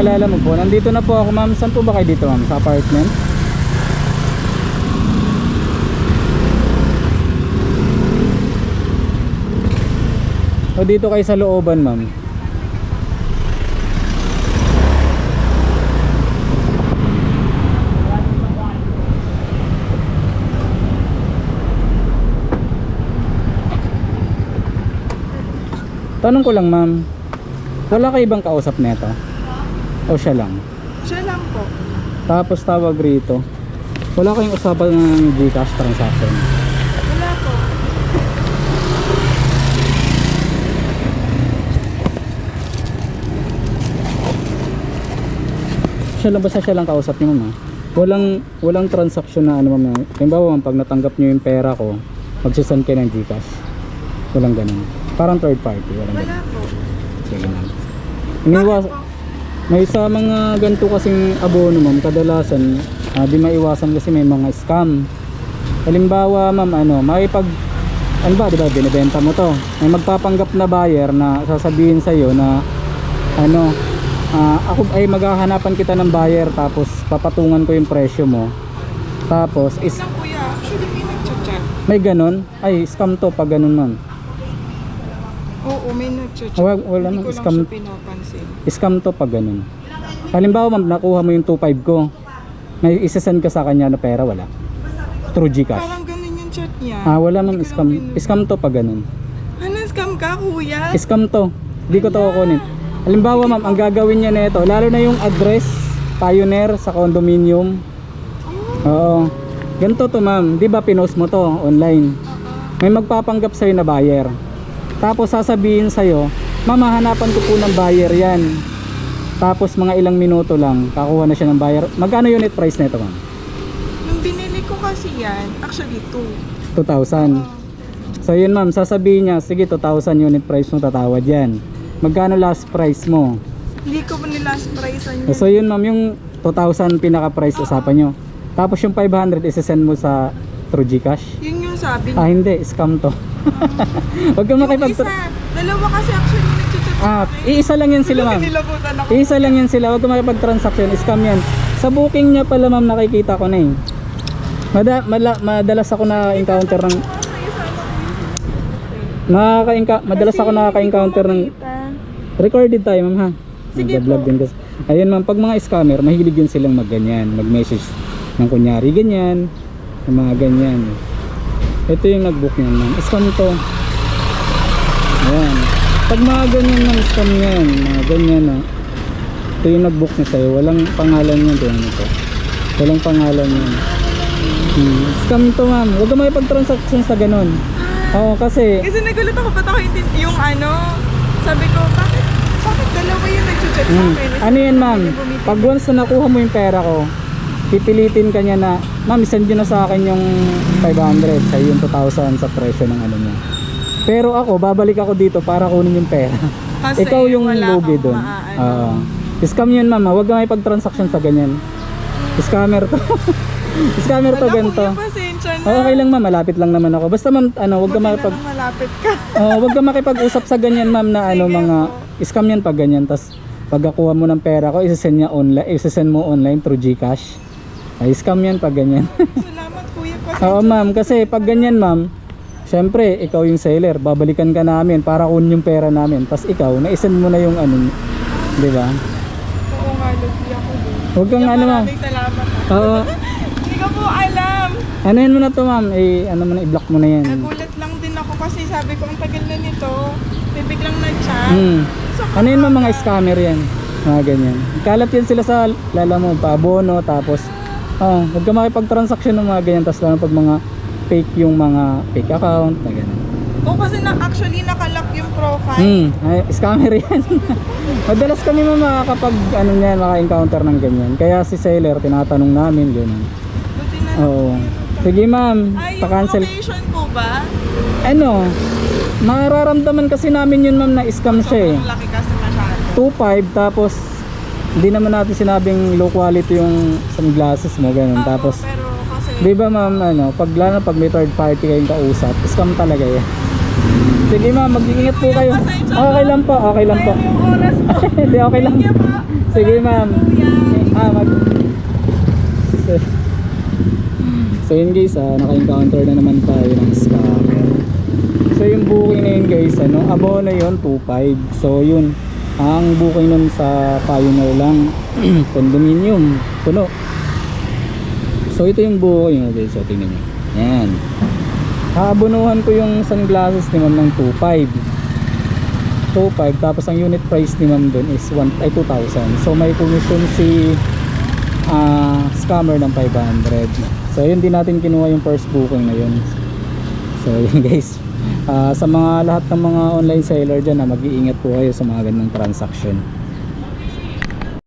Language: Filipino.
Alala mo po, nandito na po ako ma'am. Saan po ba kayo dito ma'am? Sa apartment? O dito kayo sa looban ma'am? Tanong ko lang ma'am, wala kayo ibang kausap nito? O siya lang? Siya lang po. Tapos tawag rito, wala kayong usapan ng GCash transaction? Wala po. Siya lang, basta siya lang kausap niyo ma'am? Walang transaction na ano ma'am. Halimbawa ma'am, pag natanggap niyo yung pera ko, magsisend kayo ng GCash? Walang ganun? Parang third party? Walang Wala ganun? po. Sige ma'am. Bakit Iniwas, po? may sa mga ganito kasing abono ma'am, kadalasan di maiwasan kasi may mga scam. Halimbawa ma'am, ano ba, diba binibenta mo to, may magpapanggap na buyer na sasabihin sa'yo na ako ay maghahanapan kita ng buyer, tapos papatungan ko yung presyo mo, tapos Lang kuya, actually may nagchat-chat. may ganon, ay scam to pag ganon ma'am. Oo, may nagchat-chat. Wala Hindi nang ko lang scam. siya pinapansin. Scam to pag ganun. Halimbawa ma'am, nakuha mo yung 2.5 ko, may isasend ka sa kanya na pera, wala? Through GCash? Parang ganun yung chat niya. Wala ma'am, Hindi ko scam. lang Scam to pag ganun. Ano, scam ka kuya? Scam to. Hindi ko to kukunin. Halimbawa ma'am, ang gagawin niya nito, lalo na yung address, Pioneer sa condominium. Oo. Ganito to ma'am, di ba pinost mo to online? May magpapanggap sa'yo na buyer. Tapos sasabihin sa'yo, ma'am, hahanapan ko po ng buyer yan. Tapos mga ilang minuto lang, kakuha na siya ng buyer. Magkano unit price nito ma'am? Nung binili ko kasi yan, actually 2,000. 2. So yun ma'am, sasabihin niya, sige 2,000 unit price mo, tatawad yan. Magkano last price mo? Hindi ko pa nilast pricean yan. So yun ma'am, yung 2,000 pinaka price usapan nyo. Tapos yung 500 isasend mo sa through GCash. Yun yung sabi niya. Hindi, scam to. Wag kang Yung makipag... isa, dalawa kasi actually nagchat-chat sa akin. Iisa lang yan sila ma'am. Nilabutan ako. Iisa lang yan sila, wag kang makipag-transaction, scam yan. Sa booking niya pala ma'am, nakikita ko na eh. Madalas ako na-encounter ng... Madalas ako nakaka-encounter ng... Recorded tayo ma'am ha. Sige Nag-vlog po. din kasi. Ayun ma'am, pag mga scammer, mahilig yun silang mag-ganyan, mag-message ng kunyari ganyan, ng mga ganyan. Ito yung nag-book niyan ma'am. Scam to. Ayan. Pag mga ganyan ma'am, scam yan. Mga ganyan na. Ito yung nag-book niya sa'yo. Walang pangalan yan. Ito. Walang pangalan yan. Scam to ma'am. Huwag ka makipag-transaction sa ganun. Oo, kasi Kasi nagulat ako, ba't ako yung sabi ko, bakit dalawa yung nagchat-chat sa akin? ano yan ma'am, pag once na nakuha mo yung pera ko, pipilitin ka niya na, ma'am, send nyo na sa akin yung 500 sa yung 2,000 sa presyo ng ano mo. Pero ako, babalik ako dito para kunin yung pera. Kasi Ikaw yung wala lugi kang doon. maaano. Scam yun ma'am, huwag ka may pag-transaction sa ganyan. Scammer to. Scammer to, Wala ganito. kuya, pasensya na. Okay lang ma'am, malapit lang naman ako. Basta ma'am, huwag ka Buti na makipag... lang malapit ka. Huwag ka makipag-usap sa ganyan ma'am na Sige mga po. scam yan pag ganyan. Tas pagkakuha mo ng pera ko, isesend mo online through GCash. Ay, scam yan pag ganyan. Salamat kuya, pasensya. Oo ma'am, kasi pag ganyan ma'am, syempre ikaw yung seller, babalikan ka namin para kunin yung pera namin. Tas ikaw, na-send mo na yung ano, di ba? Oo nga, lugi ako din. Huwag kang Kaya ano ma'am. maraming salamat. Oo. Hindi ko po alam. Anuhin mo na to ma'am, ano mo na, i-block mo na yan. Nagulat lang din ako kasi sabi ko, ang tagal na nito. May biglang nag-chat. So, Ano yun mga scammer yan, mga ganyan. Kalat yan sila sa lala mo, paabono, tapos huwag ka makipag-transaction ng mga ganyan, tapos lalo pag mga fake yung mga fake account na ganyan. Oo, kasi actually nakalock yung profile. Scammer yan. Madalas kami makakapag maka-encounter ng ganyan, kaya si seller tinatanong namin ganyan. Buti na Oo. Sige ma'am, Ay, yung pa-cancel. location po ba? Mararamdaman kasi namin yun ma'am na scam siya eh. Sobrang laki kasi masyado. 2.5 tapos hindi naman natin sinabing low quality yung sunglasses mo ganun. Tapos Pero kasi... di ba ma'am, pag may third party kayong kausap, scam talaga yan. Sige ma'am, mag-iingat po kayo. Okay lang po, okay lang po. Sayang yung oras mo. Hindi, okay lang. Thank you po. Sige ma'am. Kuya. So yun guys, naka-encounter na naman tayo ng scammer. So yung booking na yun guys, abono yun 2.5. So yun, ang booking nun sa Pioneer lang, condominium, puno. So ito yung booking guys, so tingnan nyo. Yan. Kaabonuhan ko yung sunglasses ni ma'am ng 2.5. 2.5, tapos ang unit price ni ma'am dun is 2,000. So may commission si scammer ng 500. So yun, din natin kinuha yung first booking na yun. So yun guys, sa mga lahat ng mga online seller dyan, mag-iingat po kayo sa mga ganong transaction.